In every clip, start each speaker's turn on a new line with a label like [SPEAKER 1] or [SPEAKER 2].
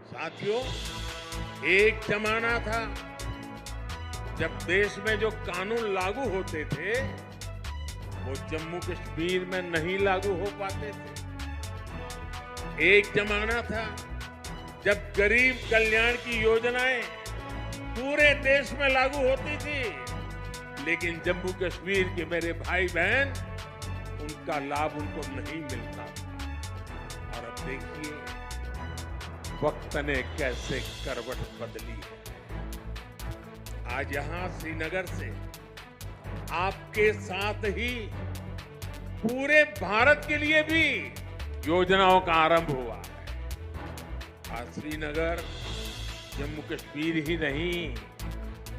[SPEAKER 1] साथियों, एक जमाना था जब देश में जो कानून लागू होते थे वो जम्मू कश्मीर में नहीं लागू हो पाते थे। एक जमाना था जब गरीब कल्याण की योजनाएं पूरे देश में लागू होती थी, लेकिन जम्मू कश्मीर के मेरे भाई बहन उनका लाभ उनको नहीं मिलता था। और अब देखिए वक्त ने कैसे करवट बदली है। आज यहां श्रीनगर से आपके साथ ही पूरे भारत के लिए भी योजनाओं का आरंभ हुआ है। आज श्रीनगर जम्मू कश्मीर ही नहीं,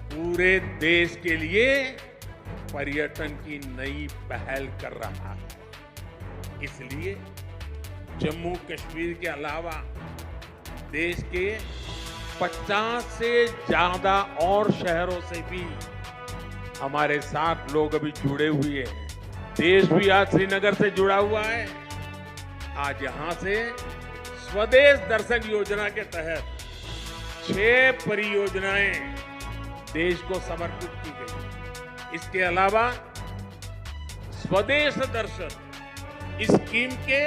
[SPEAKER 1] पूरे देश के लिए पर्यटन की नई पहल कर रहा है। इसलिए जम्मू कश्मीर के अलावा देश के 50 से ज्यादा और शहरों से भी हमारे साथ लोग अभी जुड़े हुए हैं। देश भी आज श्रीनगर से जुड़ा हुआ है। आज यहां से स्वदेश दर्शन योजना के तहत 6 परियोजनाएं देश को समर्पित की गई। इसके अलावा स्वदेश दर्शन स्कीम के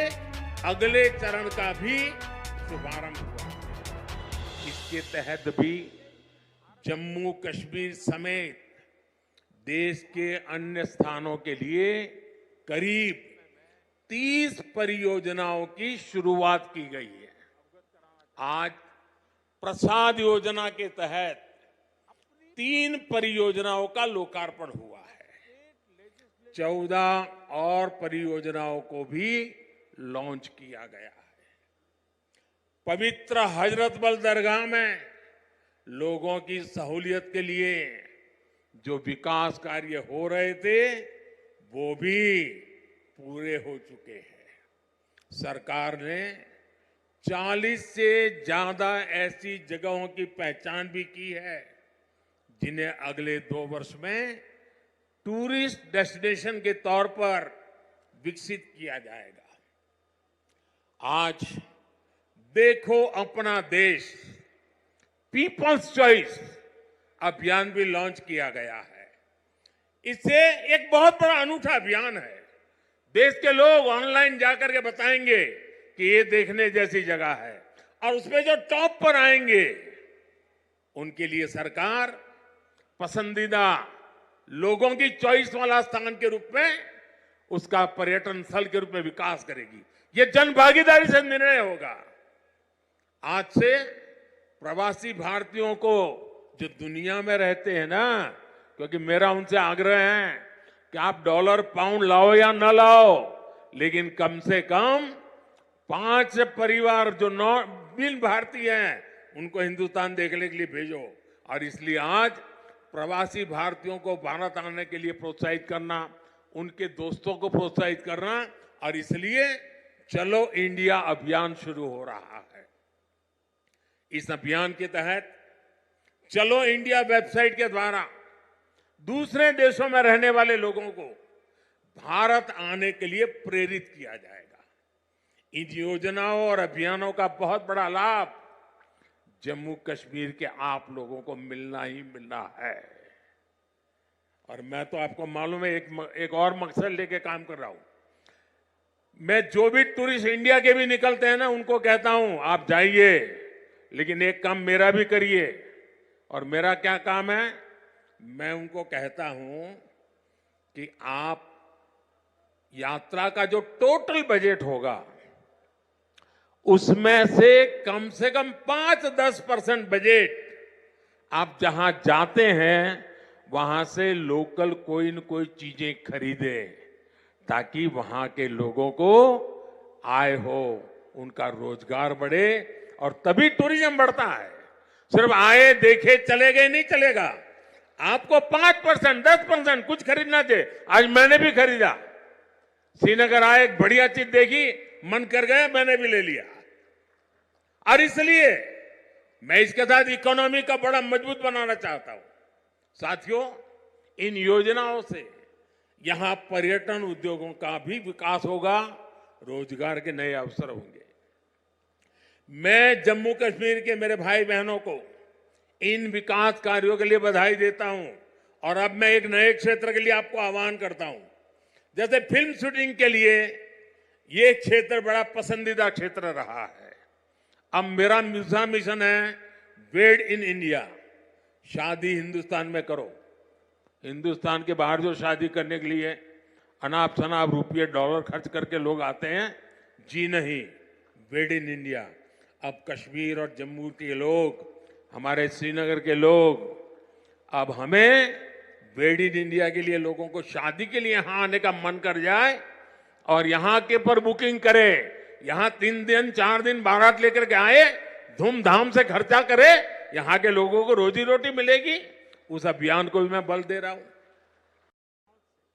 [SPEAKER 1] अगले चरण का भी शुभारंभ हुआ। इसके तहत भी जम्मू कश्मीर समेत देश के अन्य स्थानों के लिए करीब 30 परियोजनाओं की शुरुआत की गई है। आज प्रसाद योजना के तहत 3 परियोजनाओं का लोकार्पण हुआ है। 14 और परियोजनाओं को भी लॉन्च किया गया है। पवित्र हजरत बल दरगाह में लोगों की सहूलियत के लिए जो विकास कार्य हो रहे थे वो भी पूरे हो चुके हैं। सरकार ने 40 से ज्यादा ऐसी जगहों की पहचान भी की है जिन्हें अगले 2 वर्ष में टूरिस्ट डेस्टिनेशन के तौर पर विकसित किया जाएगा। आज देखो अपना देश पीपल्स चॉइस अभियान भी लॉन्च किया गया है। इससे एक बहुत बड़ा अनूठा अभियान है। देश के लोग ऑनलाइन जाकर के बताएंगे कि ये देखने जैसी जगह है, और उसमें जो टॉप पर आएंगे उनके लिए सरकार पसंदीदा लोगों की चॉइस वाला स्थान के रूप में उसका पर्यटन स्थल के रूप में विकास करेगी। ये जन भागीदारी से निर्णय होगा। आज से प्रवासी भारतीयों को जो दुनिया में रहते हैं ना, क्योंकि मेरा उनसे आग्रह है कि आप डॉलर पाउंड लाओ या न लाओ, लेकिन कम से कम 5 परिवार जो बिन भारतीय हैं उनको हिंदुस्तान देखने के लिए भेजो। और इसलिए आज प्रवासी भारतीयों को भारत आने के लिए प्रोत्साहित करना, उनके दोस्तों को प्रोत्साहित करना, और इसलिए चलो इंडिया अभियान शुरू हो रहा है। इस अभियान के तहत चलो इंडिया वेबसाइट के द्वारा दूसरे देशों में रहने वाले लोगों को भारत आने के लिए प्रेरित किया जाएगा। इन योजनाओं और अभियानों का बहुत बड़ा लाभ जम्मू कश्मीर के आप लोगों को मिलना ही मिलना है। और मैं तो आपको मालूम है एक और मकसद लेके काम कर रहा हूं। मैं जो भी टूरिस्ट इंडिया के भी निकलते हैं ना, उनको कहता हूं आप जाइए, लेकिन एक काम मेरा भी करिए। और मेरा क्या काम है? मैं उनको कहता हूं कि आप यात्रा का जो टोटल बजट होगा उसमें से कम 5-10% बजट आप जहां जाते हैं वहां से लोकल कोई न कोई चीजें खरीदे, ताकि वहां के लोगों को आय हो, उनका रोजगार बढ़े, और तभी टूरिज्म बढ़ता है। सिर्फ आए देखे चले गए नहीं चलेगा। आपको 5%, 10% कुछ खरीदना चाहिए। आज मैंने भी खरीदा। श्रीनगर आए, एक बढ़िया चीज देखी, मन कर गया, मैंने भी ले लिया। और इसलिए मैं इसके साथ इकोनॉमी का बड़ा मजबूत बनाना चाहता हूं। साथियों, इन योजनाओं से यहां पर्यटन उद्योगों का भी विकास होगा, रोजगार के नए अवसर होंगे। मैं जम्मू कश्मीर के मेरे भाई बहनों को इन विकास कार्यों के लिए बधाई देता हूं और अब मैं एक नए क्षेत्र के लिए आपको आह्वान करता हूं। जैसे फिल्म शूटिंग के लिए ये क्षेत्र बड़ा पसंदीदा क्षेत्र रहा है। अब मेरा दूसरा मिशन है मेड इन इंडिया। शादी हिंदुस्तान में करो। हिंदुस्तान के बाहर जो शादी करने के लिए अनाप शनाप रुपये डॉलर खर्च करके लोग आते हैं, जी नहीं, मेड इन इंडिया। अब कश्मीर और जम्मू के लोग, हमारे श्रीनगर के लोग, अब हमें मेड इन इंडिया के लिए लोगों को शादी के लिए यहां आने का मन कर जाए और यहां के पर बुकिंग करे, यहां 3 दिन 4 दिन बारात लेकर के आए, धूमधाम से खर्चा करे, यहां के लोगों को रोजी रोटी मिलेगी। उस अभियान को भी मैं बल दे रहा हूं।